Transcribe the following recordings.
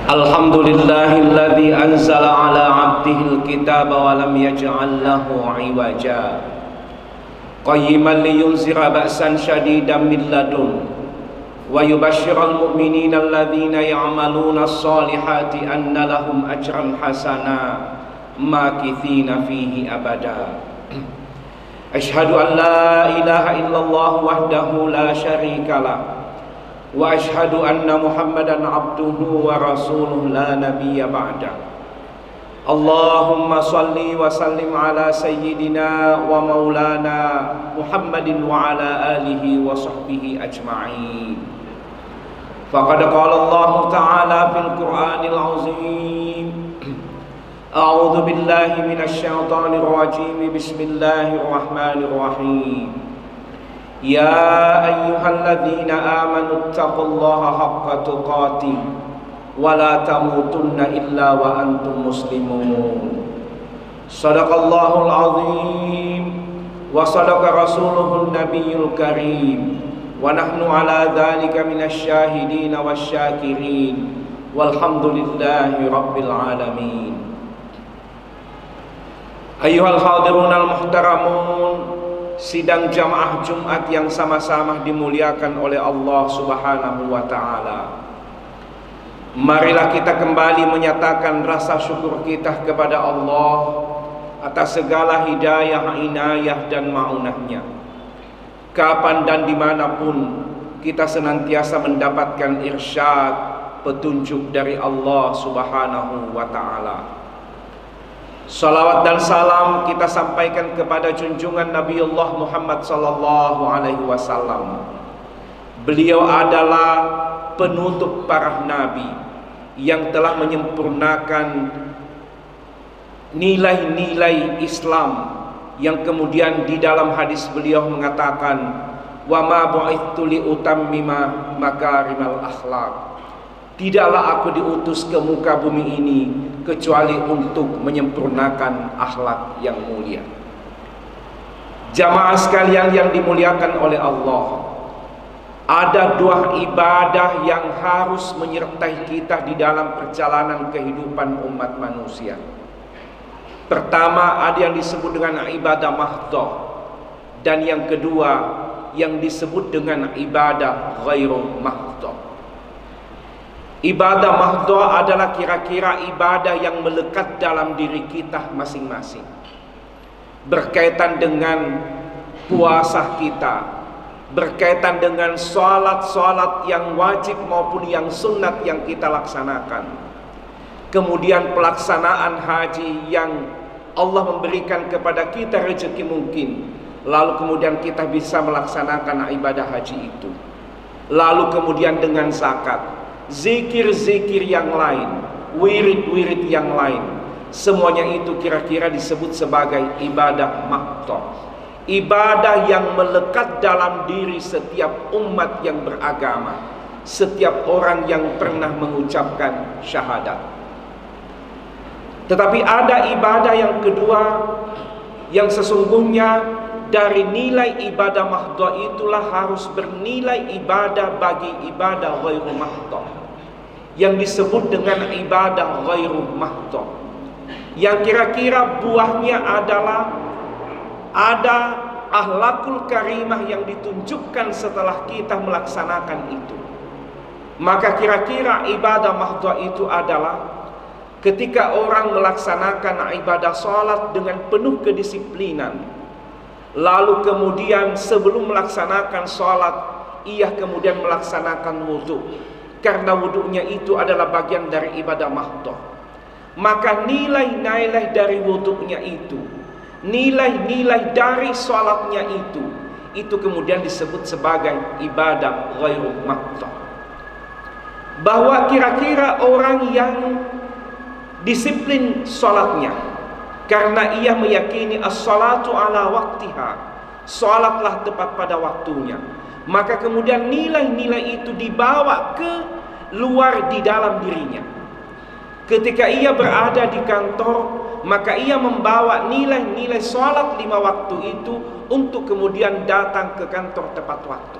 Alhamdulillahilladzi anzala ala 'abdihil kitaba wa lam yaj'al lahu 'iwaja qayyiman liyunzira ba'san syadidan min ladun wa yubashshiral mu'minina alladzina ya'maluna as-solihati anna lahum ajran hasana makithina fihi abada. Asyhadu an la ilaha illallah wahdahu la syarikalah wa asyhadu anna Muhammadan abduhu wa rasuluh la nabiyya ba'da. Allahumma salli wa sallim ala sayyidina wa maulana Muhammadin wa ala alihi wa sahbihi ajma'in. Faqad qala Allah ta'ala fil Qur'anil azim. A'udzu billahi minasy syaithanir rajim. Bismillahirrahmanirrahim. Ya ayyuhalladzina amanu taqullaha haqqa tuqatih wa la tamutunna illa wa antum muslimun. Shadaqallahul azim wa sadaqa rasuluhun nabiyyul karim wa nahnu ala dzalika minasy syahidin wasyakirin walhamdulillahi rabbil alamin. Ayyuhal hadirunal muhtaramun, sidang jamaah Jumat yang sama-sama dimuliakan oleh Allah Subhanahu wa ta'ala. Marilah kita kembali menyatakan rasa syukur kita kepada Allah atas segala hidayah, inayah dan ma'unahnya. Kapan dan dimanapun kita senantiasa mendapatkan irsyad, petunjuk dari Allah Subhanahu wa ta'ala. Salawat dan salam kita sampaikan kepada junjungan Nabiullah Muhammad sallallahu alaihi wasallam. Beliau adalah penutup para nabi yang telah menyempurnakan nilai-nilai Islam, yang kemudian di dalam hadis beliau mengatakan, wa ma bu'itsu li utammima makarimal akhlaq. Tidaklah aku diutus ke muka bumi ini kecuali untuk menyempurnakan akhlak yang mulia. Jamaah sekalian yang dimuliakan oleh Allah, ada dua ibadah yang harus menyertai kita di dalam perjalanan kehidupan umat manusia. Pertama, ada yang disebut dengan ibadah mahdhah, dan yang kedua yang disebut dengan ibadah ghairu mahdhah. Ibadah mahdhah adalah kira-kira ibadah yang melekat dalam diri kita masing-masing, berkaitan dengan puasa kita, berkaitan dengan salat-salat yang wajib maupun yang sunat yang kita laksanakan. Kemudian pelaksanaan haji yang Allah memberikan kepada kita rezeki mungkin, lalu kemudian kita bisa melaksanakan ibadah haji itu. Lalu kemudian dengan zakat, zikir-zikir yang lain, wirid-wirid yang lain, semuanya itu kira-kira disebut sebagai ibadah mahdhah. Ibadah yang melekat dalam diri setiap umat yang beragama, setiap orang yang pernah mengucapkan syahadat. Tetapi ada ibadah yang kedua, yang sesungguhnya dari nilai ibadah mahdhah itulah harus bernilai ibadah bagi ibadah ghairu mahdhah, yang disebut dengan ibadah ghairu mahdhah, yang kira-kira buahnya adalah ada akhlakul karimah yang ditunjukkan setelah kita melaksanakan itu. Maka kira-kira ibadah mahdhah itu adalah ketika orang melaksanakan ibadah salat dengan penuh kedisiplinan, lalu kemudian sebelum melaksanakan salat ia kemudian melaksanakan wudhu, karena wudhunya itu adalah bagian dari ibadah mahdhah. Maka nilai-nilai dari wudhunya itu, nilai-nilai dari salatnya itu kemudian disebut sebagai ibadah ghairu mahdhah. Bahwa kira-kira orang yang disiplin salatnya karena ia meyakini as-salatu ala waktiha, salatlah tepat pada waktunya, maka kemudian nilai-nilai itu dibawa ke luar di dalam dirinya. Ketika ia berada di kantor, maka ia membawa nilai-nilai salat 5 waktu itu untuk kemudian datang ke kantor tepat waktu.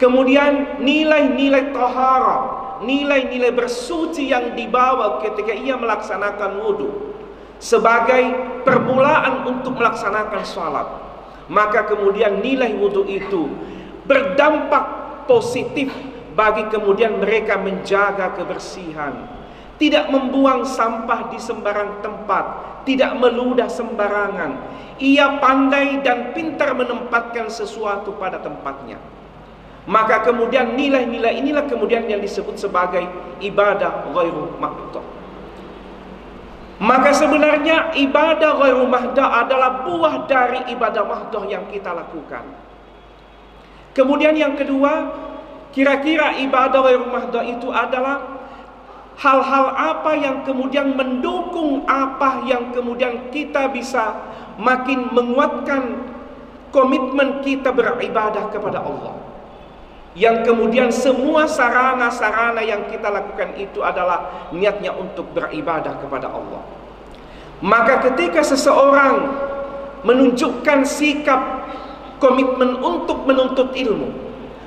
Kemudian nilai-nilai taharah, nilai-nilai bersuci yang dibawa ketika ia melaksanakan wudhu sebagai permulaan untuk melaksanakan salat. Maka kemudian nilai wudhu itu berdampak positif bagi kemudian mereka menjaga kebersihan, tidak membuang sampah di sembarang tempat, tidak meludah sembarangan. Ia pandai dan pintar menempatkan sesuatu pada tempatnya. Maka kemudian nilai-nilai inilah kemudian yang disebut sebagai ibadah ghairu mahdhah. Maka sebenarnya ibadah ghairu mahdhah adalah buah dari ibadah mahdhah yang kita lakukan. Kemudian yang kedua, kira-kira ibadah ghairu mahdhah itu adalah hal-hal apa yang kemudian mendukung apa yang kemudian kita bisa makin menguatkan komitmen kita beribadah kepada Allah. Yang kemudian semua sarana-sarana yang kita lakukan itu adalah niatnya untuk beribadah kepada Allah. Maka ketika seseorang menunjukkan sikap komitmen untuk menuntut ilmu,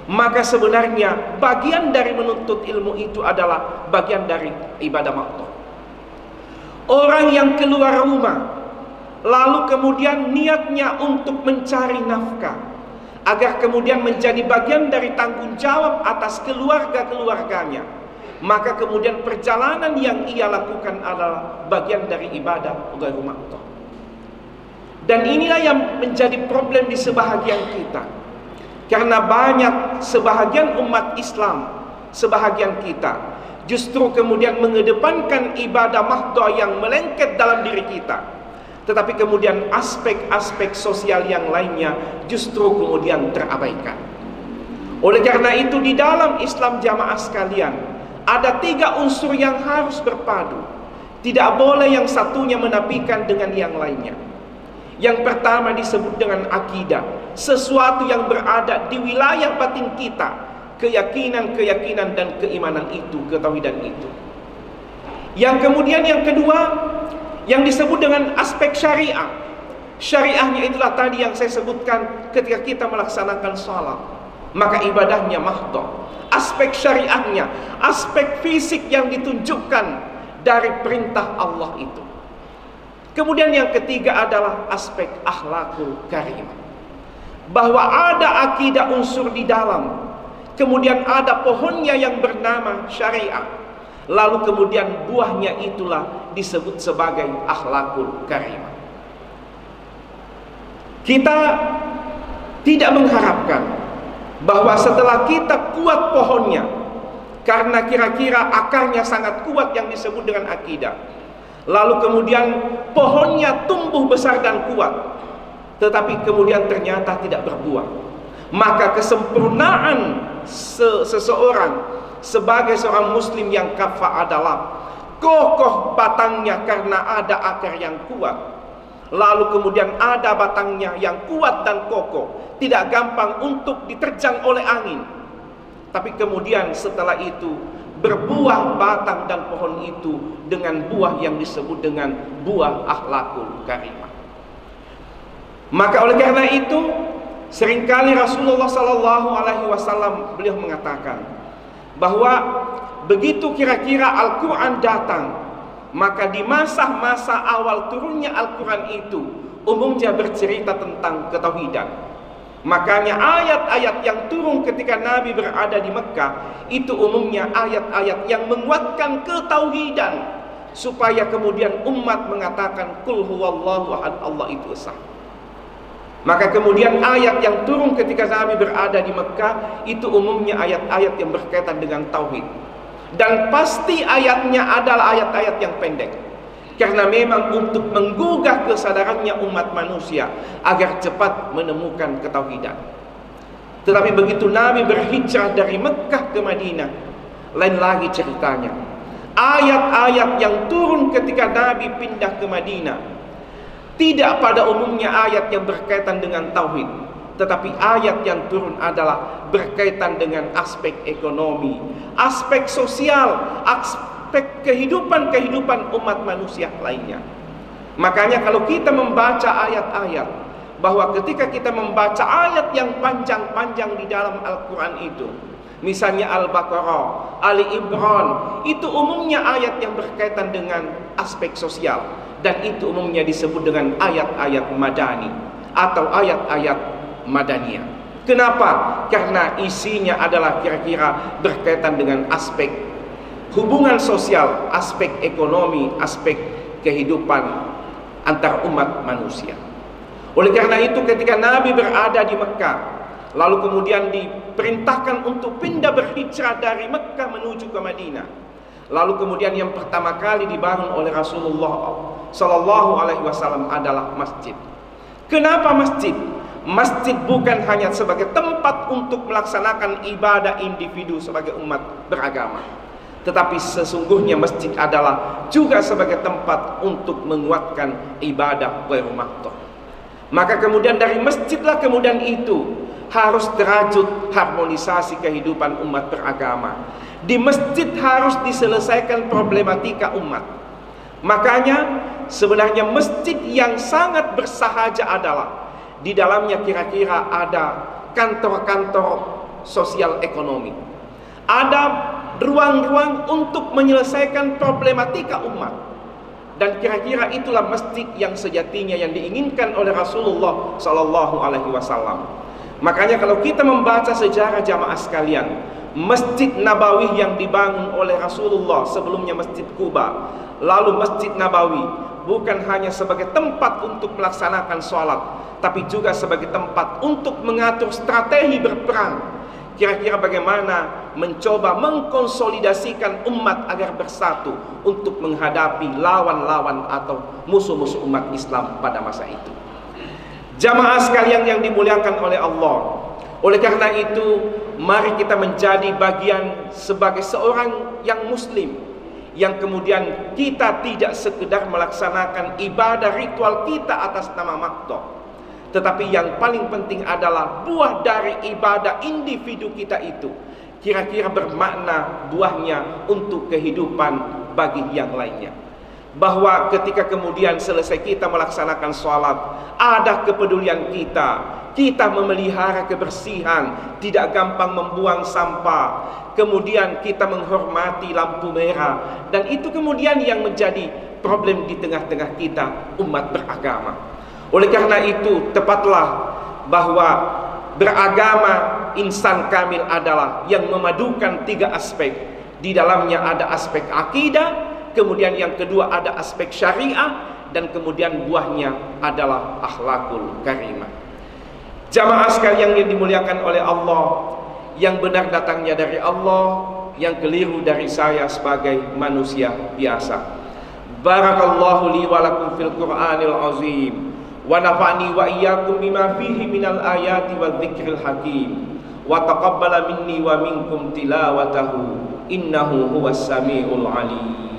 maka sebenarnya bagian dari menuntut ilmu itu adalah bagian dari ibadah mahdhah. Orang yang keluar rumah lalu kemudian niatnya untuk mencari nafkah agar kemudian menjadi bagian dari tanggung jawab atas keluarga-keluarganya, maka kemudian perjalanan yang ia lakukan adalah bagian dari ibadah ghairu mahdhah. Dan inilah yang menjadi problem di sebahagian kita, karena banyak sebahagian umat Islam sebahagian kita justru kemudian mengedepankan ibadah mahdhah yang melengket dalam diri kita, tetapi kemudian aspek-aspek sosial yang lainnya justru kemudian terabaikan. Oleh karena itu di dalam Islam jamaah sekalian, ada 3 unsur yang harus berpadu. Tidak boleh yang satunya menafikan dengan yang lainnya. Yang pertama disebut dengan akidah, sesuatu yang berada di wilayah batin kita, keyakinan-keyakinan dan keimanan itu, ketauhidan itu. Yang kemudian yang kedua, yang disebut dengan aspek syariah. Syariahnya itulah tadi yang saya sebutkan, ketika kita melaksanakan salat, maka ibadahnya mahdhah. Aspek syariahnya, aspek fisik yang ditunjukkan dari perintah Allah itu. Kemudian yang ketiga adalah aspek akhlakul karimah, bahwa ada akidah unsur di dalam, kemudian ada pohonnya yang bernama syariah, lalu kemudian buahnya itulah disebut sebagai akhlakul karimah. Kita tidak mengharapkan bahwa setelah kita kuat pohonnya, karena kira-kira akarnya sangat kuat yang disebut dengan akidah, lalu kemudian pohonnya tumbuh besar dan kuat, tetapi kemudian ternyata tidak berbuah, maka kesempurnaan seseorang sebagai seorang muslim yang kafah adalah kokoh batangnya karena ada akar yang kuat, lalu kemudian ada batangnya yang kuat dan kokoh, tidak gampang untuk diterjang oleh angin. Tapi kemudian setelah itu berbuah batang dan pohon itu dengan buah yang disebut dengan buah akhlakul karimah. Maka oleh karena itu seringkali Rasulullah SAW beliau mengatakan bahwa begitu kira-kira Al-Quran datang, maka di masa-masa awal turunnya Al-Quran itu umumnya bercerita tentang ketauhidan. Makanya ayat-ayat yang turun ketika Nabi berada di Mekah itu umumnya ayat-ayat yang menguatkan ketauhidan, supaya kemudian umat mengatakan qul huwallahu ahad, Allah itu esa. Maka kemudian ayat yang turun ketika Nabi berada di Mekah itu umumnya ayat-ayat yang berkaitan dengan tauhid. Dan pasti ayatnya adalah ayat-ayat yang pendek, karena memang untuk menggugah kesadarannya umat manusia agar cepat menemukan ketauhidan. Tetapi begitu Nabi berhijrah dari Mekah ke Madinah, lain lagi ceritanya. Ayat-ayat yang turun ketika Nabi pindah ke Madinah tidak pada umumnya ayat yang berkaitan dengan tauhid, tetapi ayat yang turun adalah berkaitan dengan aspek ekonomi, aspek sosial, aspek kehidupan umat manusia lainnya. Makanya kalau kita membaca ayat-ayat, bahwa ketika kita membaca ayat yang panjang-panjang di dalam Al-Quran itu, misalnya Al-Baqarah, Ali Imran, itu umumnya ayat yang berkaitan dengan aspek sosial, dan itu umumnya disebut dengan ayat-ayat madani atau ayat-ayat madaniyah. Kenapa? Karena isinya adalah kira-kira berkaitan dengan aspek hubungan sosial, aspek ekonomi, aspek kehidupan antar umat manusia. Oleh karena itu ketika Nabi berada di Mekah, lalu kemudian diperintahkan untuk pindah berhijrah dari Mekah menuju ke Madinah, lalu kemudian yang pertama kali dibangun oleh Rasulullah SAW adalah masjid. Kenapa masjid? Masjid bukan hanya sebagai tempat untuk melaksanakan ibadah individu sebagai umat beragama, tetapi sesungguhnya masjid adalah juga sebagai tempat untuk menguatkan ibadah ghairu mahdhah. Maka kemudian dari masjidlah kemudian itu harus derajat harmonisasi kehidupan umat beragama. Di masjid harus diselesaikan problematika umat. Makanya sebenarnya masjid yang sangat bersahaja adalah di dalamnya kira-kira ada kantor-kantor sosial ekonomi, ada ruang-ruang untuk menyelesaikan problematika umat. Dan kira-kira itulah masjid yang sejatinya yang diinginkan oleh Rasulullah SAW. Makanya kalau kita membaca sejarah jamaah sekalian, Masjid Nabawi yang dibangun oleh Rasulullah, sebelumnya Masjid Quba, lalu Masjid Nabawi, bukan hanya sebagai tempat untuk melaksanakan sholat, tapi juga sebagai tempat untuk mengatur strategi berperang. kira-kira bagaimana mencoba mengkonsolidasikan umat agar bersatu untuk menghadapi lawan-lawan atau musuh-musuh umat Islam pada masa itu. Jamaah sekalian yang dimuliakan oleh Allah, oleh karena itu mari kita menjadi bagian sebagai seorang yang muslim, yang kemudian kita tidak sekedar melaksanakan ibadah ritual kita atas nama maktoh, tetapi yang paling penting adalah buah dari ibadah individu kita itu kira-kira bermakna buahnya untuk kehidupan bagi yang lainnya. Bahwa ketika kemudian selesai kita melaksanakan sholat, ada kepedulian kita memelihara kebersihan, tidak gampang membuang sampah, kemudian kita menghormati lampu merah, dan itu kemudian yang menjadi problem di tengah-tengah kita umat beragama. Oleh karena itu tepatlah bahwa beragama insan kamil adalah yang memadukan 3 aspek. Di dalamnya ada aspek akidah, kemudian yang kedua ada aspek syariah, dan kemudian buahnya adalah akhlakul karimah. Jamaah sekalian yang dimuliakan oleh Allah, yang benar datangnya dari Allah, yang keliru dari saya sebagai manusia biasa. Barakallahu li wa lakum fil Qur'anil azim, wa nafa'ni wa iyyakum bima fihi minal ayati wa dzikril hakim, wa taqabbala minni wa minkum tilawatahu innahu huwas samiul alim.